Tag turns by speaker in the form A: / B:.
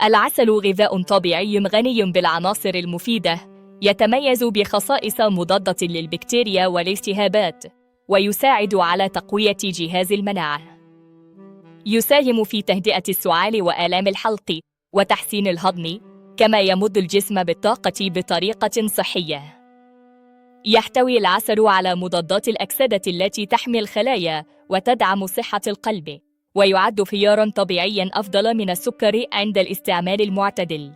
A: العسل غذاء طبيعي غني بالعناصر المفيدة، يتميز بخصائص مضادة للبكتيريا والالتهابات، ويساعد على تقوية جهاز المناعة. يساهم في تهدئة السعال وآلام الحلق وتحسين الهضم، كما يمد الجسم بالطاقة بطريقة صحية. يحتوي العسل على مضادات الأكسدة التي تحمي الخلايا وتدعم صحة القلب، ويعد خياراً طبيعياً أفضل من السكر عند الاستعمال المعتدل.